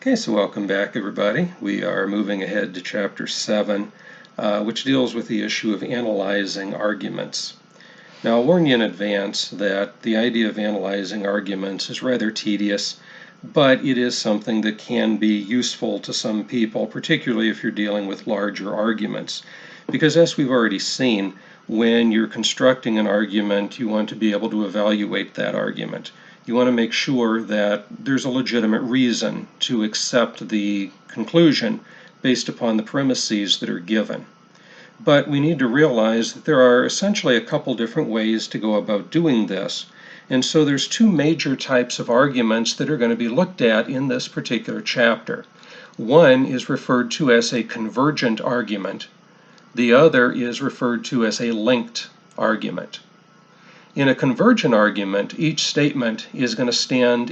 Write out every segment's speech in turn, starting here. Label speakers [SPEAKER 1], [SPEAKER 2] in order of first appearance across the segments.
[SPEAKER 1] Okay, so welcome back everybody. We are moving ahead to Chapter 7, which deals with the issue of analyzing arguments. Now I'll warn you in advance that the idea of analyzing arguments is rather tedious, but it is something that can be useful to some people, particularly if you're dealing with larger arguments. Because as we've already seen, when you're constructing an argument, you want to be able to evaluate that argument. You want to make sure that there's a legitimate reason to accept the conclusion based upon the premises that are given. But we need to realize that there are essentially a couple different ways to go about doing this. And so there's two major types of arguments that are going to be looked at in this particular chapter. One is referred to as a convergent argument. The other is referred to as a linked argument. In a convergent argument, each statement is going to stand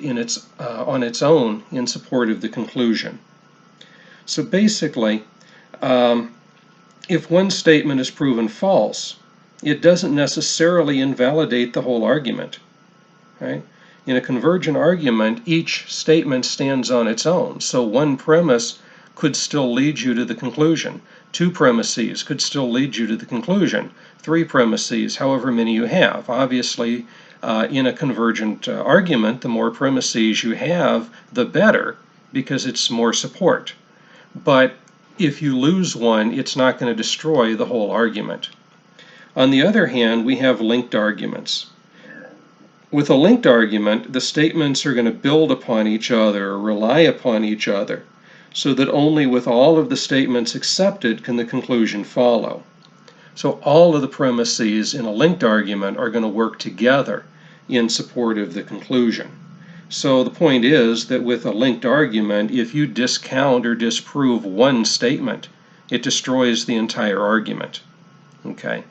[SPEAKER 1] on its own in support of the conclusion. So basically, if one statement is proven false, it doesn't necessarily invalidate the whole argument. Right? In a convergent argument, each statement stands on its own. So one premise could still lead you to the conclusion. Two premises could still lead you to the conclusion. Three premises, however many you have. Obviously, in a convergent argument, the more premises you have, the better, because it's more support. But if you lose one, it's not going to destroy the whole argument. On the other hand, we have linked arguments. With a linked argument, the statements are going to build upon each other or rely upon each other, so that only with all of the statements accepted can the conclusion follow. So all of the premises in a linked argument are going to work together in support of the conclusion. So the point is that with a linked argument, if you discount or disprove one statement, it destroys the entire argument. Okay.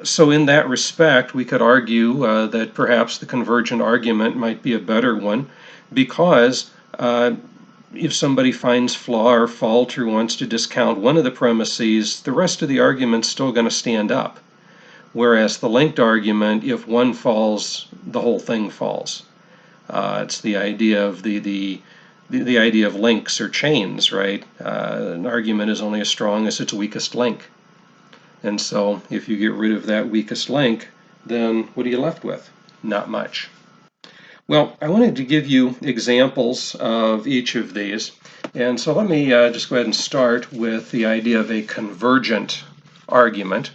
[SPEAKER 1] So in that respect, we could argue that perhaps the convergent argument might be a better one, because if somebody finds flaw or fault or wants to discount one of the premises, the rest of the argument's still going to stand up. Whereas the linked argument, if one falls, the whole thing falls. It's the idea of the idea of links or chains, right? An argument is only as strong as its weakest link. And so if you get rid of that weakest link, then what are you left with? Not much. Well, I wanted to give you examples of each of these. And so let me just go ahead and start with the idea of a convergent argument.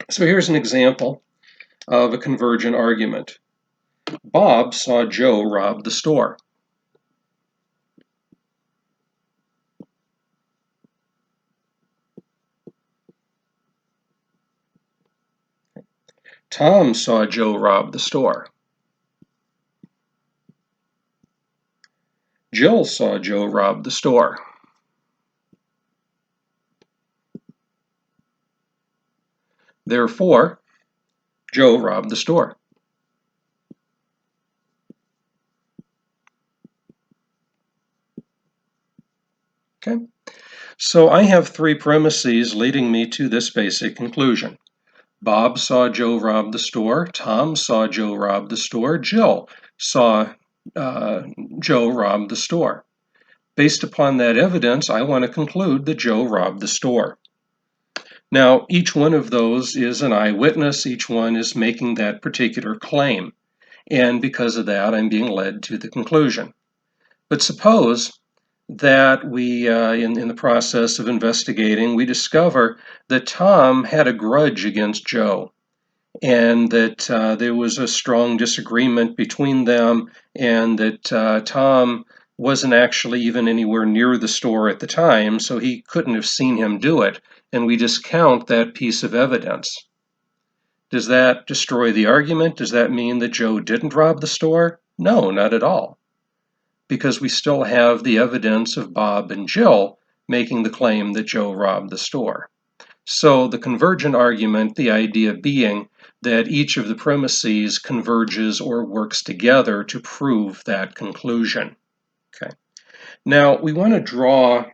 [SPEAKER 1] So here's an example of a convergent argument. Bob saw Joe rob the store. Tom saw Joe rob the store. Jill saw Joe rob the store. Therefore, Joe robbed the store. Okay, so I have three premises leading me to this basic conclusion. Bob saw Joe rob the store. Tom saw Joe rob the store. Jill saw Joe rob the store. Based upon that evidence, I want to conclude that Joe robbed the store. Now, each one of those is an eyewitness. Each one is making that particular claim. And because of that, I'm being led to the conclusion. But suppose that we, in the process of investigating, we discover that Tom had a grudge against Joe, and that there was a strong disagreement between them, and that Tom wasn't actually even anywhere near the store at the time, so he couldn't have seen him do it, and we discount that piece of evidence. Does that destroy the argument? Does that mean that Joe didn't rob the store? No, not at all, because we still have the evidence of Bob and Jill making the claim that Joe robbed the store. So the convergent argument, the idea being that each of the premises converges or works together to prove that conclusion. Okay. Now we want to draw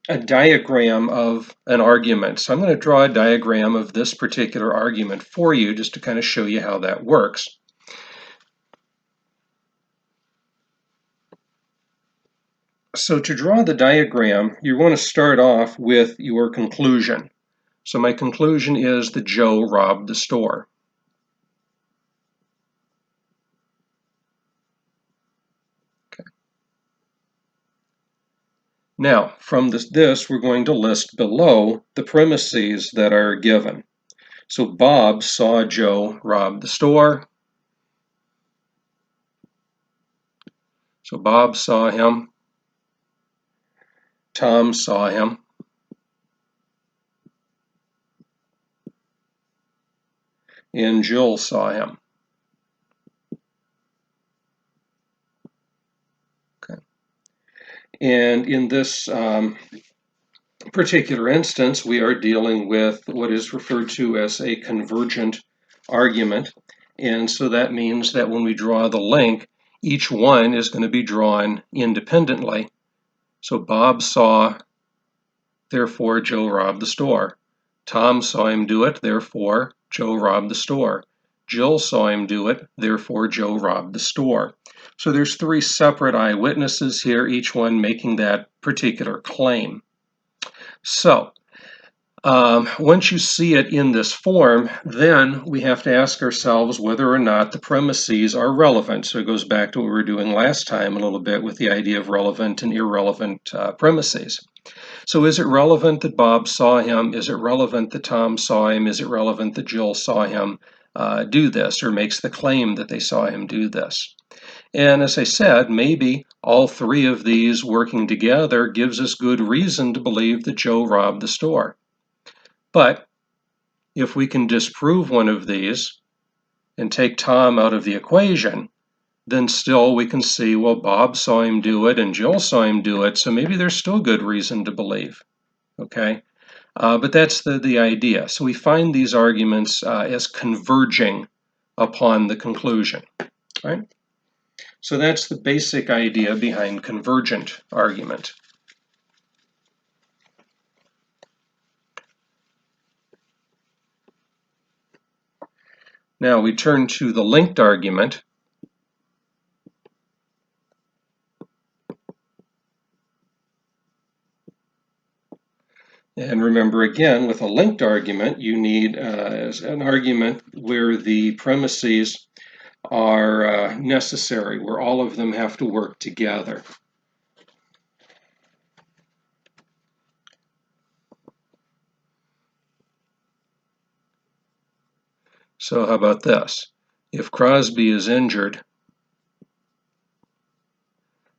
[SPEAKER 1] a diagram of an argument. So I'm going to draw a diagram of this particular argument for you just to kind of show you how that works. So to draw the diagram, you want to start off with your conclusion. So my conclusion is that Joe robbed the store. Okay. Now, from this, we're going to list below the premises that are given. So Bob saw Joe rob the store. So Bob saw him. Tom saw him. And Jill saw him. Okay. And in this particular instance, we are dealing with what is referred to as a convergent argument. And so that means that when we draw the link, each one is going to be drawn independently. So Bob saw, therefore Joe robbed the store. Tom saw him do it, therefore Joe robbed the store. Jill saw him do it, therefore Joe robbed the store. So there's three separate eyewitnesses here, each one making that particular claim. So once you see it in this form, then we have to ask ourselves whether or not the premises are relevant. So it goes back to what we were doing last time a little bit with the idea of relevant and irrelevant premises. So is it relevant that Bob saw him? Is it relevant that Tom saw him? Is it relevant that Jill saw him do this or makes the claim that they saw him do this? And as I said, maybe all three of these working together gives us good reason to believe that Joe robbed the store. But if we can disprove one of these and take Tom out of the equation, then still we can see, well, Bob saw him do it and Jill saw him do it, so maybe there's still good reason to believe. Okay, but that's the idea. So we find these arguments as converging upon the conclusion. Right? So that's the basic idea behind convergent argument. Now we turn to the linked argument. And remember again, with a linked argument, you need an argument where the premises are necessary, where all of them have to work together. So how about this? If Crosby is injured,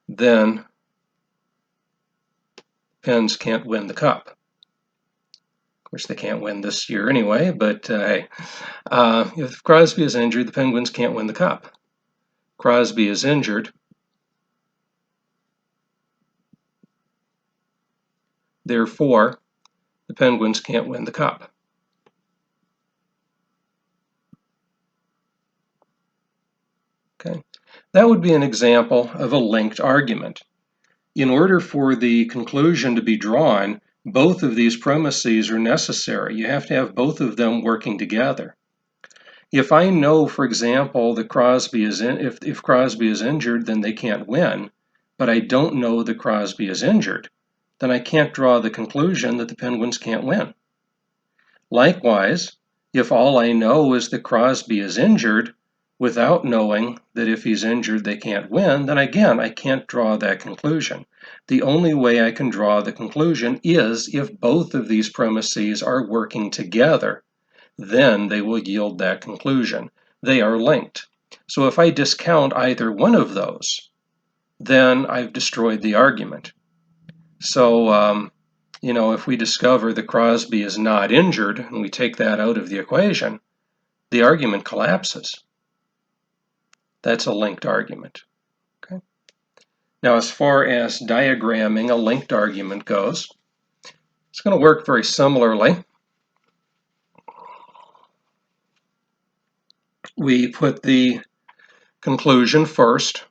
[SPEAKER 1] then Pens can't win the cup. Of course, they can't win this year anyway, but hey, if Crosby is injured, the Penguins can't win the cup. Crosby is injured, therefore, the Penguins can't win the cup. Okay, that would be an example of a linked argument. In order for the conclusion to be drawn, both of these premises are necessary. You have to have both of them working together. If I know, for example, that Crosby is if Crosby is injured, then they can't win, but I don't know that Crosby is injured, then I can't draw the conclusion that the Penguins can't win. Likewise, if all I know is that Crosby is injured, without knowing that if he's injured they can't win, then again, I can't draw that conclusion. The only way I can draw the conclusion is if both of these premises are working together. Then they will yield that conclusion. They are linked. So if I discount either one of those, then I've destroyed the argument. So, if we discover that Crosby is not injured and we take that out of the equation, the argument collapses. That's a linked argument. Okay. Now, as far as diagramming a linked argument goes, it's going to work very similarly. We put the conclusion first.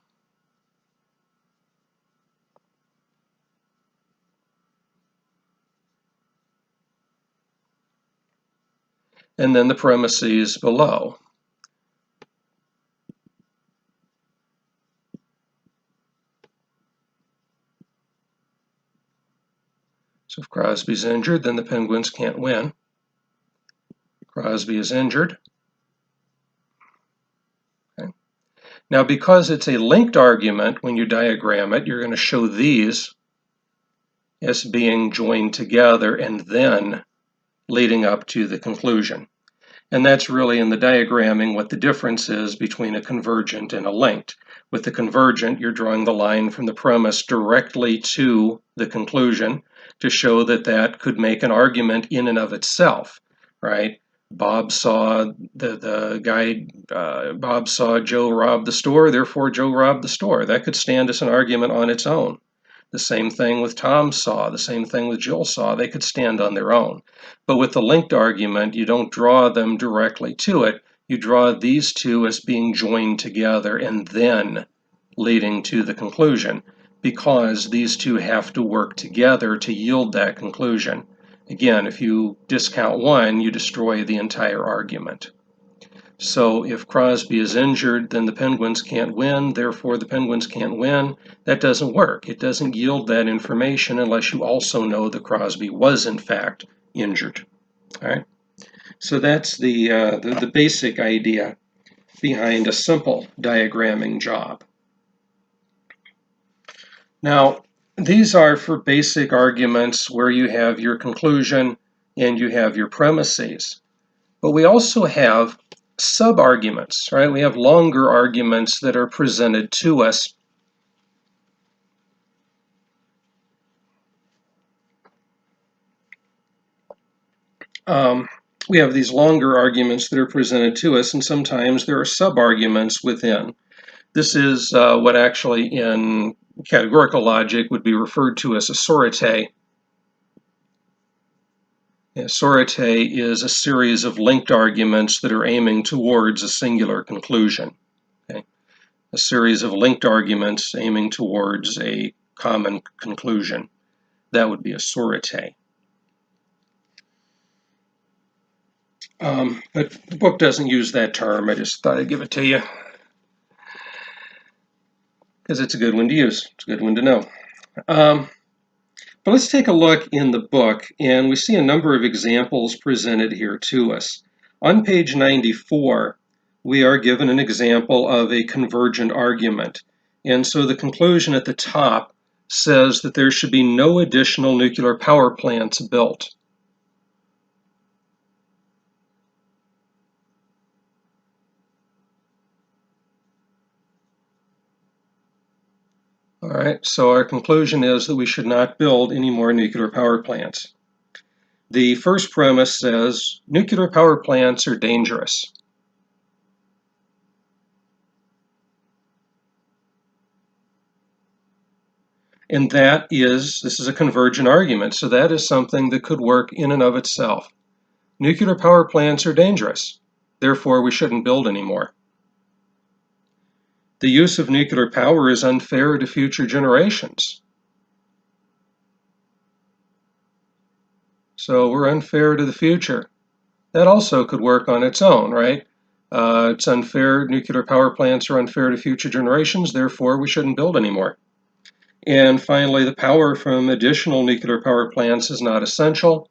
[SPEAKER 1] and then the premises below. So if Crosby's injured, then the Penguins can't win. Crosby is injured. Okay. Now, because it's a linked argument, when you diagram it, you're going to show these as being joined together and then leading up to the conclusion. And that's really in the diagramming what the difference is between a convergent and a linked. With the convergent, you're drawing the line from the premise directly to the conclusion to show that that could make an argument in and of itself, right? Bob saw Bob saw Joe rob the store, therefore Joe robbed the store. That could stand as an argument on its own. The same thing with Tom saw, the same thing with Jill saw. They could stand on their own. But with the linked argument, you don't draw them directly to it. You draw these two as being joined together and then leading to the conclusion, because these two have to work together to yield that conclusion. Again, if you discount one, you destroy the entire argument. So if Crosby is injured, then the Penguins can't win, therefore the Penguins can't win. That doesn't work. It doesn't yield that information unless you also know that Crosby was in fact injured. All right. So that's the basic idea behind a simple diagramming job. Now, these are for basic arguments where you have your conclusion and you have your premises. But we also have sub-arguments, right? We have longer arguments that are presented to us. We have these longer arguments that are presented to us, and sometimes there are sub-arguments within. This is what actually in categorical logic would be referred to as a Sorote. A Sorote is a series of linked arguments that are aiming towards a singular conclusion. Okay? A series of linked arguments aiming towards a common conclusion. That would be a Sorote. But the book doesn't use that term. I just thought I'd give it to you because it's a good one to use. It's a good one to know. But let's take a look in the book, and we see a number of examples presented here to us. On page 94, we are given an example of a convergent argument. And so the conclusion at the top says that there should be no additional nuclear power plants built. All right, so our conclusion is that we should not build any more nuclear power plants. The first premise says nuclear power plants are dangerous. And this is a convergent argument, so that is something that could work in and of itself. Nuclear power plants are dangerous, therefore we shouldn't build anymore. The use of nuclear power is unfair to future generations. So we're unfair to the future. That also could work on its own, right? It's unfair, nuclear power plants are unfair to future generations, therefore we shouldn't build anymore. And finally, the power from additional nuclear power plants is not essential.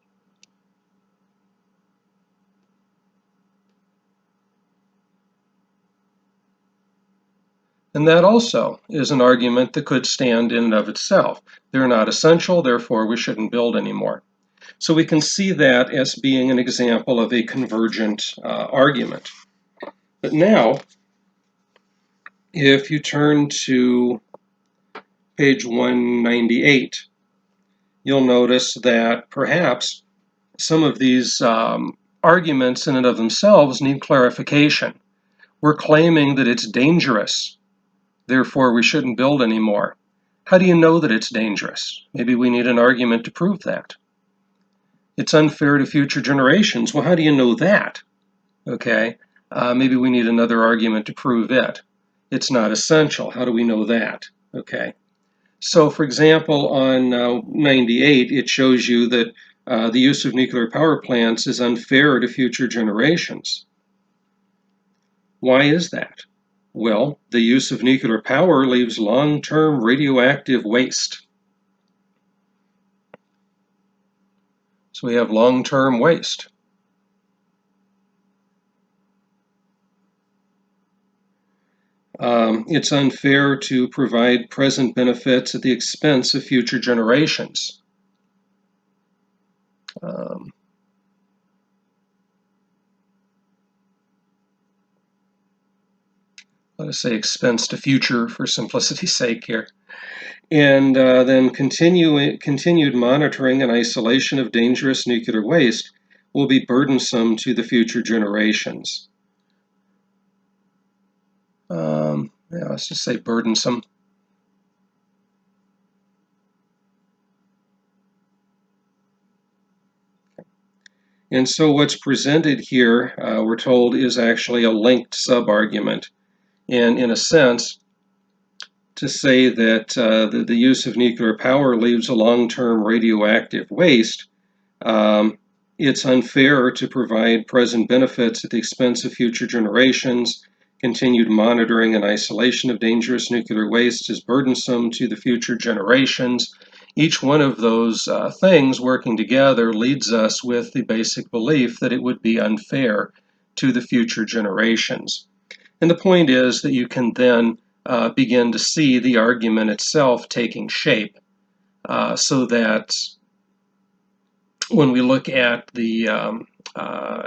[SPEAKER 1] And that also is an argument that could stand in and of itself. They're not essential, therefore we shouldn't build anymore. So we can see that as being an example of a convergent argument. But now, if you turn to page 198, you'll notice that perhaps some of these arguments in and of themselves need clarification. We're claiming that it's dangerous, therefore we shouldn't build anymore. How do you know that it's dangerous? Maybe we need an argument to prove that. It's unfair to future generations. Well, how do you know that? Okay, maybe we need another argument to prove it. It's not essential. How do we know that? Okay, so for example, on 98, it shows you that the use of nuclear power plants is unfair to future generations. Why is that? Well, the use of nuclear power leaves long-term radioactive waste. So we have long-term waste. It's unfair to provide present benefits at the expense of future generations. Let us say expense to future for simplicity's sake here. And then continued monitoring and isolation of dangerous nuclear waste will be burdensome to the future generations. Yeah, let's just say burdensome. And so what's presented here, we're told, is actually a linked sub-argument. And in a sense, to say that the use of nuclear power leaves a long-term radioactive waste, it's unfair to provide present benefits at the expense of future generations. Continued monitoring and isolation of dangerous nuclear waste is burdensome to the future generations. Each one of those things working together leads us with the basic belief that it would be unfair to the future generations. And the point is that you can then begin to see the argument itself taking shape, so that when we look at the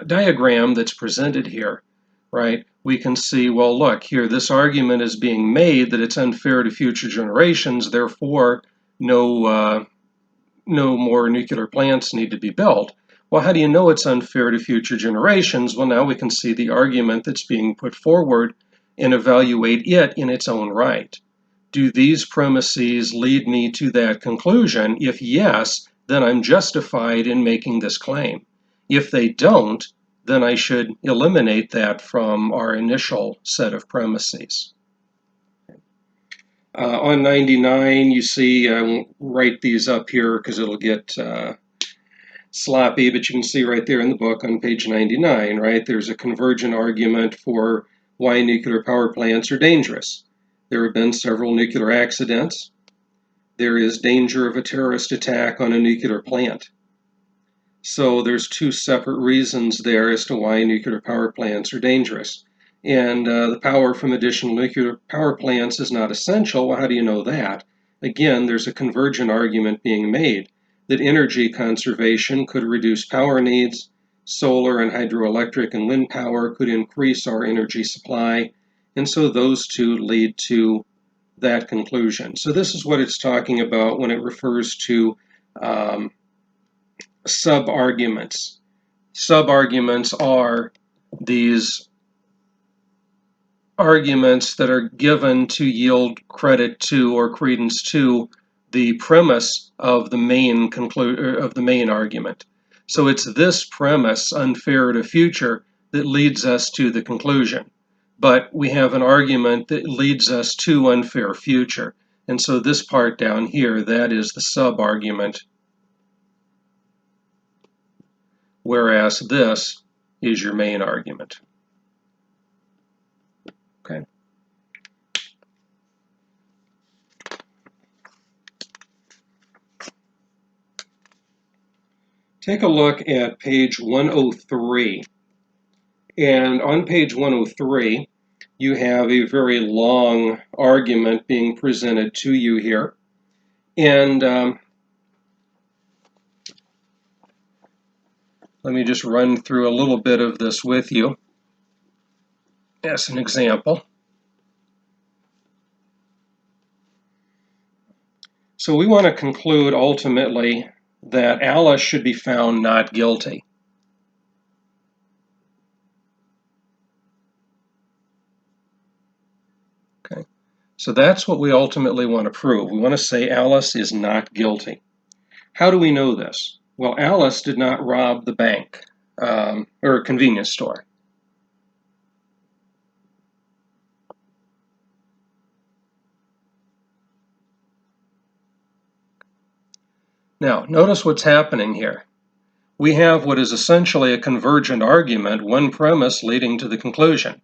[SPEAKER 1] diagram that's presented here, right, we can see, well, look, here, this argument is being made that it's unfair to future generations, therefore no more nuclear plants need to be built. Well, how do you know it's unfair to future generations? Well, now we can see the argument that's being put forward and evaluate it in its own right. Do these premises lead me to that conclusion? If yes, then I'm justified in making this claim. If they don't, then I should eliminate that from our initial set of premises. On 99, you see, I won't write these up here because it'll get sloppy, but you can see right there in the book on page 99, right, there's a convergent argument for why nuclear power plants are dangerous. There have been several nuclear accidents. There is danger of a terrorist attack on a nuclear plant. So there's two separate reasons there as to why nuclear power plants are dangerous. And the power from additional nuclear power plants is not essential. Well, how do you know that? Again, there's a convergent argument being made that energy conservation could reduce power needs, solar and hydroelectric and wind power could increase our energy supply, and so those two lead to that conclusion. So this is what it's talking about when it refers to sub-arguments. Sub-arguments are these arguments that are given to yield credit to or credence to the premise of the main argument. So it's this premise, unfair to future, that leads us to the conclusion. But we have an argument that leads us to unfair future. And so this part down here, that is the sub-argument, whereas this is your main argument. Okay. Take a look at page 103. And on page 103, you have a very long argument being presented to you here. And let me just run through a little bit of this with you as an example. So we want to conclude ultimately that Alice should be found not guilty. Okay, so that's what we ultimately want to prove. We want to say Alice is not guilty. How do we know this? Well, Alice did not rob the bank or convenience store. Now, notice what's happening here. we have what is essentially a convergent argument, one premise leading to the conclusion.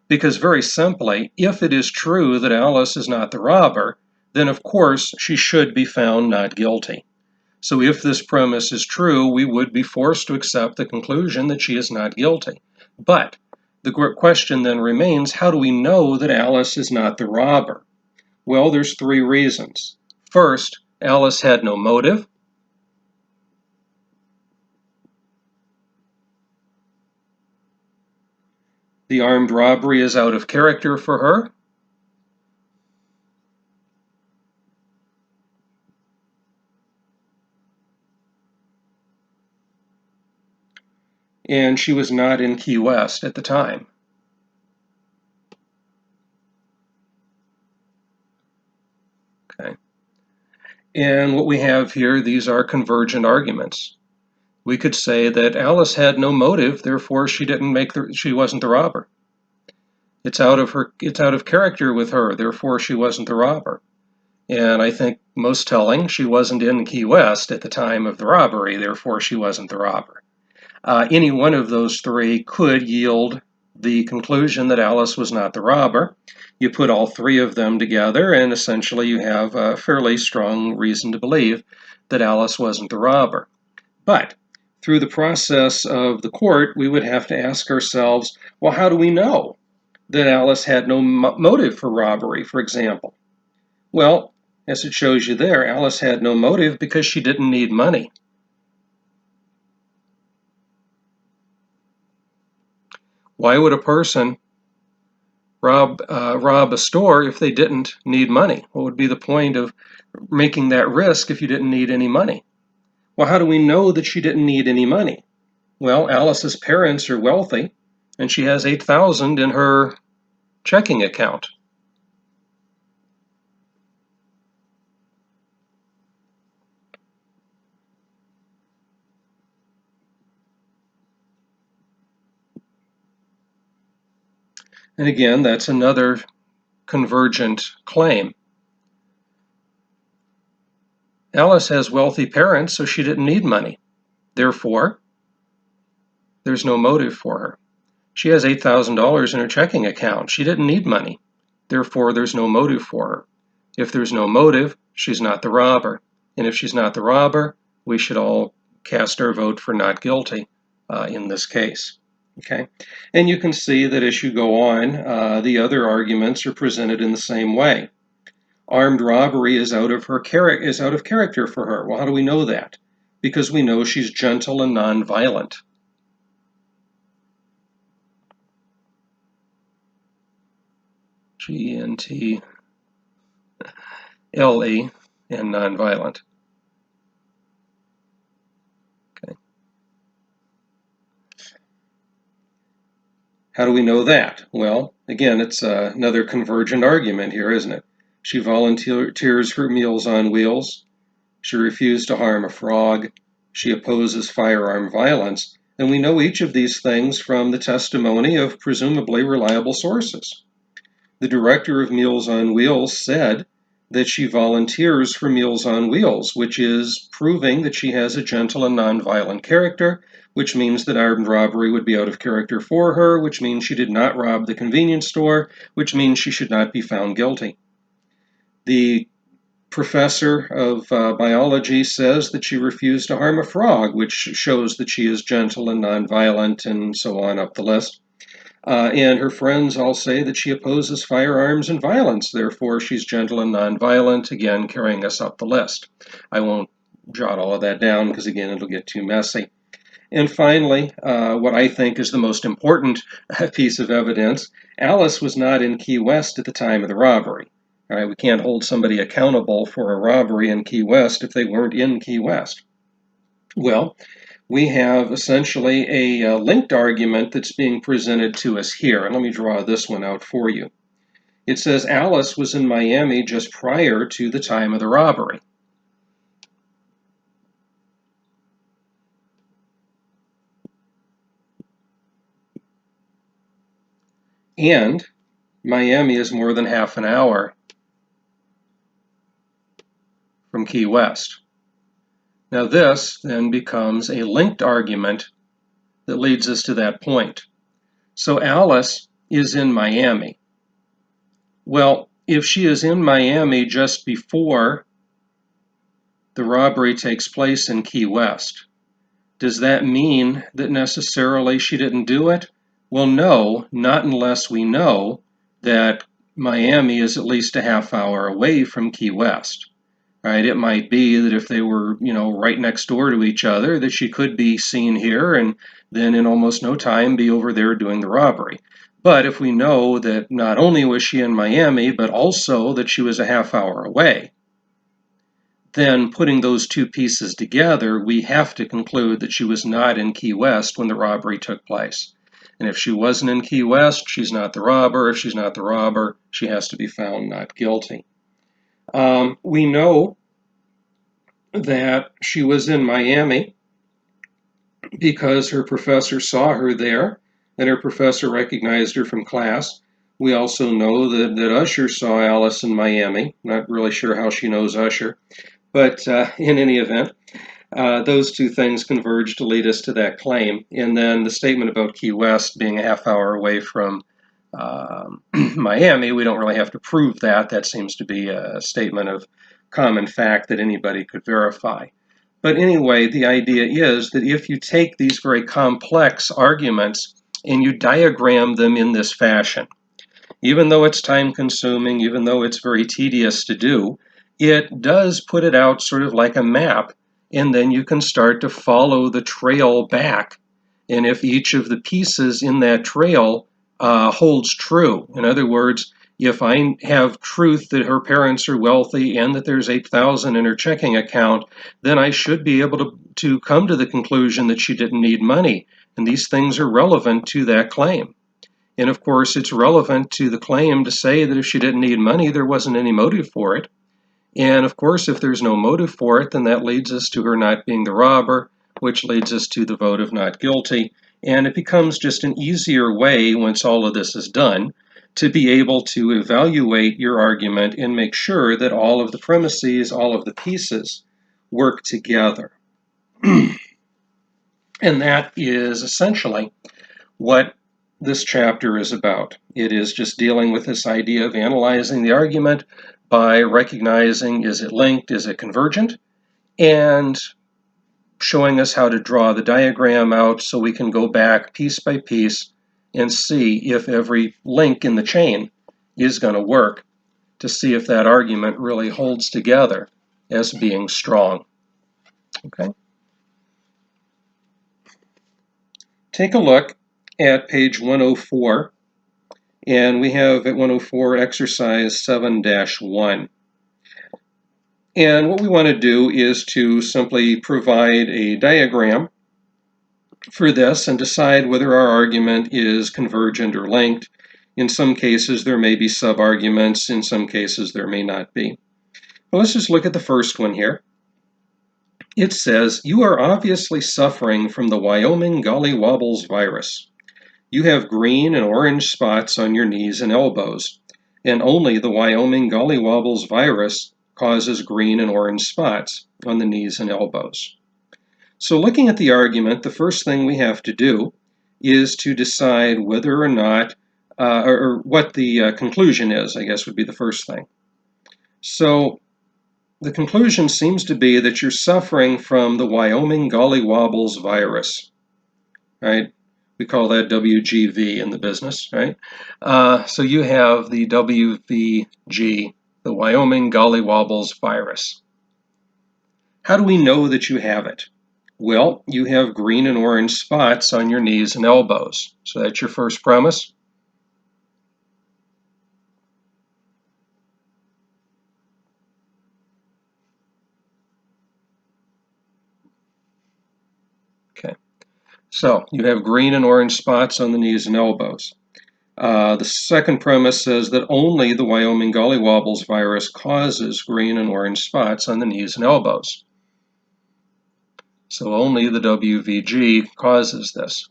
[SPEAKER 1] Because very simply, if it is true that Alice is not the robber, then of course she should be found not guilty. So if this premise is true, we would be forced to accept the conclusion that she is not guilty. But the question then remains, how do we know that Alice is not the robber? Well, there's three reasons. First, Alice had no motive. The armed robbery is out of character for her. And she was not in Key West at the time. Okay. And what we have here, these are convergent arguments. We could say that Alice had no motive, therefore she wasn't the robber. It's out of character with her, therefore she wasn't the robber. And I think most telling, she wasn't in Key West at the time of the robbery, therefore she wasn't the robber. Any one of those three could yield the conclusion that Alice was not the robber. You put all three of them together, and essentially you have a fairly strong reason to believe that Alice wasn't the robber. But through the process of the court, we would have to ask ourselves, well, how do we know that Alice had no motive for robbery, for example? Well, as it shows you there, Alice had no motive because she didn't need money. Why would a person rob a store if they didn't need money? What would be the point of making that risk if you didn't need any money? Well, how do we know that she didn't need any money? Well, Alice's parents are wealthy, and she has $8,000 in her checking account. And again, that's another convergent claim. Alice has wealthy parents, so she didn't need money. Therefore, there's no motive for her. She has $8,000 in her checking account. She didn't need money. Therefore, there's no motive for her. If there's no motive, she's not the robber. And if she's not the robber, we should all cast our vote for not guilty in this case. Okay, and you can see that as you go on, the other arguments are presented in the same way. Armed robbery is out of character for her. Well, how do we know that? Because we know she's gentle and nonviolent. G-E-N-T-L-E and nonviolent. Okay. How do we know that? Well, again, it's another convergent argument here, isn't it? She volunteers for Meals on Wheels. She refused to harm a frog. She opposes firearm violence. And we know each of these things from the testimony of presumably reliable sources. The director of Meals on Wheels said that she volunteers for Meals on Wheels, which is proving that she has a gentle and nonviolent character, which means that armed robbery would be out of character for her, which means she did not rob the convenience store, which means she should not be found guilty. The professor of biology says that she refused to harm a frog, which shows that she is gentle and nonviolent, and so on up the list. And her friends all say that she opposes firearms and violence, therefore she's gentle and nonviolent, again carrying us up the list. I won't jot all of that down because again it'll get too messy. And finally, what I think is the most important piece of evidence, Alice was not in Key West at the time of the robbery. All right, we can't hold somebody accountable for a robbery in Key West if they weren't in Key West. Well, we have essentially a linked argument that's being presented to us here. And let me draw this one out for you. It says Alice was in Miami just prior to the time of the robbery. And Miami is more than half an hour from Key West. Now this then becomes a linked argument that leads us to that point. So Alice is in Miami. Well, if she is in Miami just before the robbery takes place in Key West, does that mean that necessarily she didn't do it? Well, no, not unless we know that Miami is at least a half hour away from Key West. Right? It might be that if they were, right next door to each other, that she could be seen here and then in almost no time be over there doing the robbery. But if we know that not only was she in Miami, but also that she was a half hour away, then putting those two pieces together, we have to conclude that she was not in Key West when the robbery took place. And if she wasn't in Key West, she's not the robber. If she's not the robber, she has to be found not guilty. We know that she was in Miami because her professor saw her there and her professor recognized her from class. We also know that Usher saw Alice in Miami. Not really sure how she knows Usher, but in any event, those two things converge to lead us to that claim. And then the statement about Key West being a half hour away from Miami, we don't really have to prove that. That seems to be a statement of common fact that anybody could verify. But anyway, the idea is that if you take these very complex arguments and you diagram them in this fashion, even though it's time consuming, even though it's very tedious to do, it does put it out sort of like a map, and then you can start to follow the trail back. And if each of the pieces in that trail holds true, in other words, if I have truth that her parents are wealthy and that there's $8,000 in her checking account, then I should be able to come to the conclusion that she didn't need money. And these things are relevant to that claim. And of course, it's relevant to the claim to say that if she didn't need money, there wasn't any motive for it. And of course, if there's no motive for it, then that leads us to her not being the robber, which leads us to the vote of not guilty. And it becomes just an easier way, once all of this is done, to be able to evaluate your argument and make sure that all of the premises, all of the pieces work together. And that is essentially what this chapter is about. It is just dealing with this idea of analyzing the argument by recognizing, is it linked, is it convergent, and showing us how to draw the diagram out so we can go back piece by piece and see if every link in the chain is going to work, to see if that argument really holds together as being strong. Okay? Take a look at page 104, and we have at 104 exercise 7-1. And what we want to do is to simply provide a diagram for this and decide whether our argument is convergent or linked. In some cases, there may be sub-arguments. In some cases, there may not be. Well, let's just look at the first one here. It says, you are obviously suffering from the Wyoming Gollywobbles virus. You have green and orange spots on your knees and elbows, and only the Wyoming Gollywobbles virus causes green and orange spots on the knees and elbows. So looking at the argument, the first thing we have to do is to decide whether or not, or what the conclusion is, I guess would be the first thing. So the conclusion seems to be that you're suffering from the Wyoming Gollywobbles virus, right? We call that WGV in the business, right? So you have the WVG, the Wyoming Gollywobbles virus. How do we know that you have it? Well, you have green and orange spots on your knees and elbows. So that's your first premise. Okay. So you have green and orange spots on the knees and elbows. The second premise says that only the Wyoming Gollywobbles virus causes green and orange spots on the knees and elbows. So only the WVG causes this.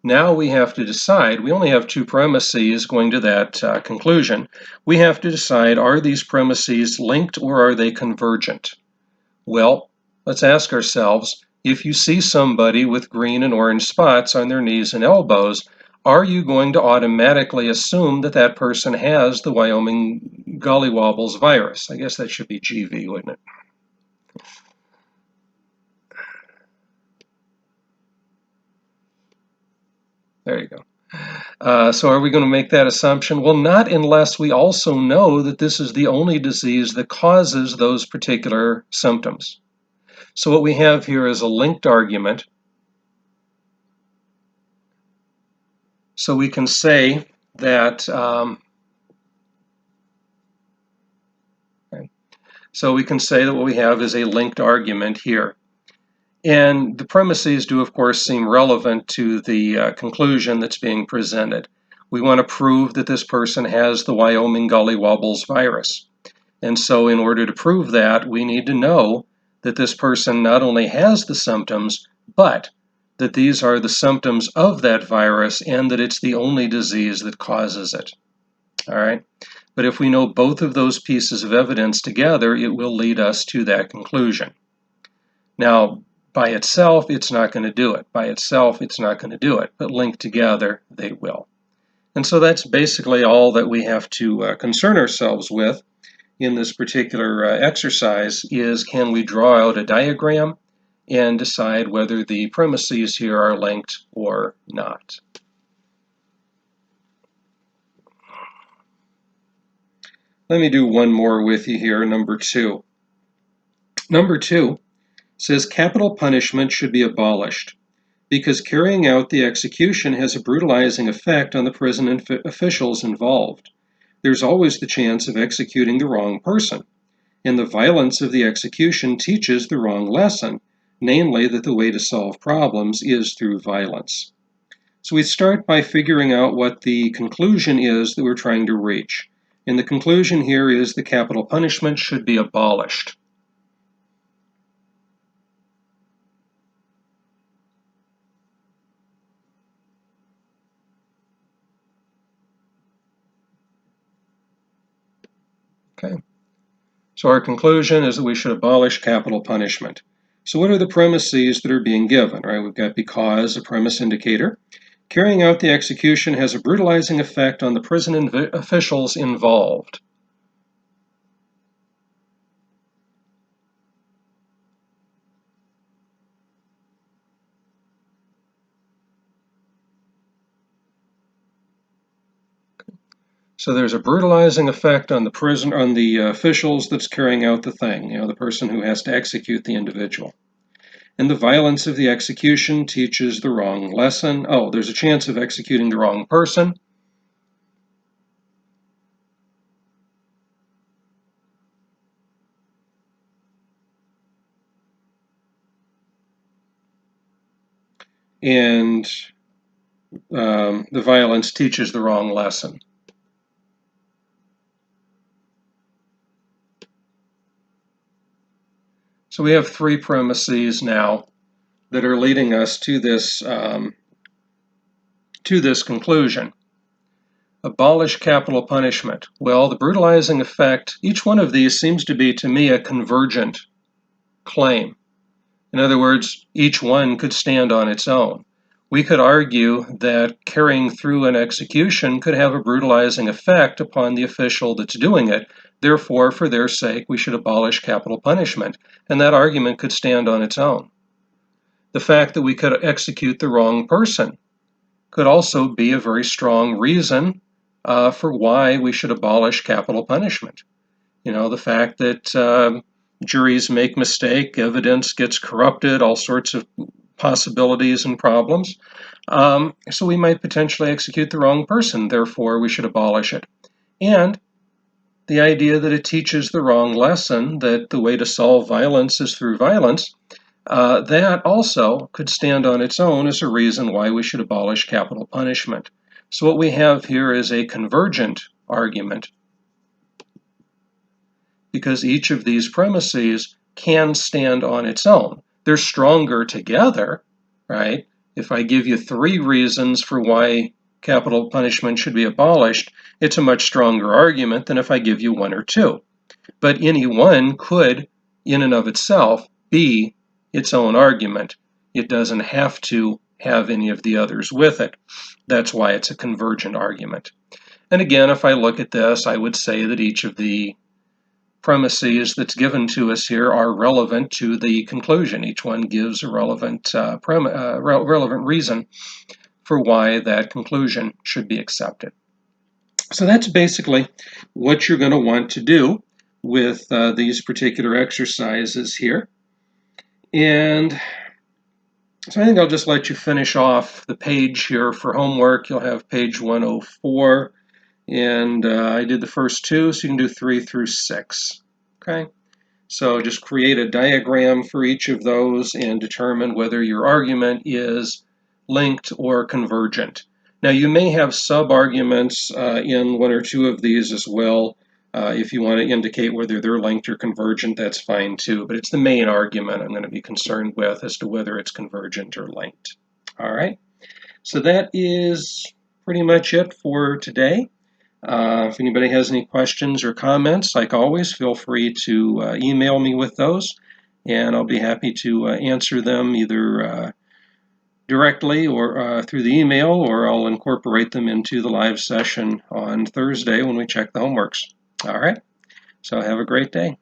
[SPEAKER 1] Now we have to decide, we only have two premises going to that conclusion. We have to decide, are these premises linked or are they convergent? Well, let's ask ourselves, if you see somebody with green and orange spots on their knees and elbows, are you going to automatically assume that that person has the Wyoming Gollywobbles virus? I guess that should be GV, wouldn't it? There you go. So are we going to make that assumption? Well, not unless we also know that this is the only disease that causes those particular symptoms. So what we have here is a linked argument. So we can say that what we have is a linked argument here. And the premises do, of course, seem relevant to the conclusion that's being presented. We want to prove that this person has the Wyoming Gollywobbles virus. And so in order to prove that, we need to know that this person not only has the symptoms, but that these are the symptoms of that virus and that it's the only disease that causes it. All right? But if we know both of those pieces of evidence together, it will lead us to that conclusion. Now, by itself, it's not going to do it. By itself, it's not going to do it. But linked together, they will. And so that's basically all that we have to concern ourselves with in this particular exercise is, can we draw out a diagram and decide whether the premises here are linked or not. Let me do one more with you here, number 2. Number 2 says capital punishment should be abolished because carrying out the execution has a brutalizing effect on the prison officials involved. There's always the chance of executing the wrong person, and the violence of the execution teaches the wrong lesson, namely that the way to solve problems is through violence. So we start by figuring out what the conclusion is that we're trying to reach. And the conclusion here is the capital punishment should be abolished. Okay. So our conclusion is that we should abolish capital punishment. So what are the premises that are being given? Right? We've got because, a premise indicator. Carrying out the execution has a brutalizing effect on the prison officials involved. So there's a brutalizing effect on the officials that's carrying out the thing, the person who has to execute the individual. And the violence of the execution teaches the wrong lesson. Oh, there's a chance of executing the wrong person. And the violence teaches the wrong lesson. So we have 3 premises now that are leading us to this conclusion. Abolish capital punishment. Well, the brutalizing effect, each one of these seems to be, to me, a convergent claim. In other words, each one could stand on its own. We could argue that carrying through an execution could have a brutalizing effect upon the official that's doing it. Therefore, for their sake, we should abolish capital punishment. And that argument could stand on its own. The fact that we could execute the wrong person could also be a very strong reason for why we should abolish capital punishment. The fact that juries make mistakes, evidence gets corrupted, all sorts of possibilities and problems. So we might potentially execute the wrong person, therefore we should abolish it. And the idea that it teaches the wrong lesson, that the way to solve violence is through violence, that also could stand on its own as a reason why we should abolish capital punishment. So what we have here is a convergent argument, because each of these premises can stand on its own. They're stronger together, right? If I give you 3 reasons for why capital punishment should be abolished, it's a much stronger argument than if I give you 1 or 2. But any one could, in and of itself, be its own argument. It doesn't have to have any of the others with it. That's why it's a convergent argument. And again, if I look at this, I would say that each of the premises that's given to us here are relevant to the conclusion. Each one gives a relevant reason for why that conclusion should be accepted. So that's basically what you're going to want to do with these particular exercises here. And so I think I'll just let you finish off the page here for homework. You'll have page 104, and I did the first 2, so you can do 3 through 6. Okay, so just create a diagram for each of those and determine whether your argument is linked or convergent. Now you may have sub-arguments in 1 or 2 of these as well. If you want to indicate whether they're linked or convergent, that's fine too, but it's the main argument I'm going to be concerned with as to whether it's convergent or linked. All right, so that is pretty much it for today. If anybody has any questions or comments, like always, feel free to email me with those, and I'll be happy to answer them either directly or through the email, or I'll incorporate them into the live session on Thursday when we check the homeworks. All right, so have a great day.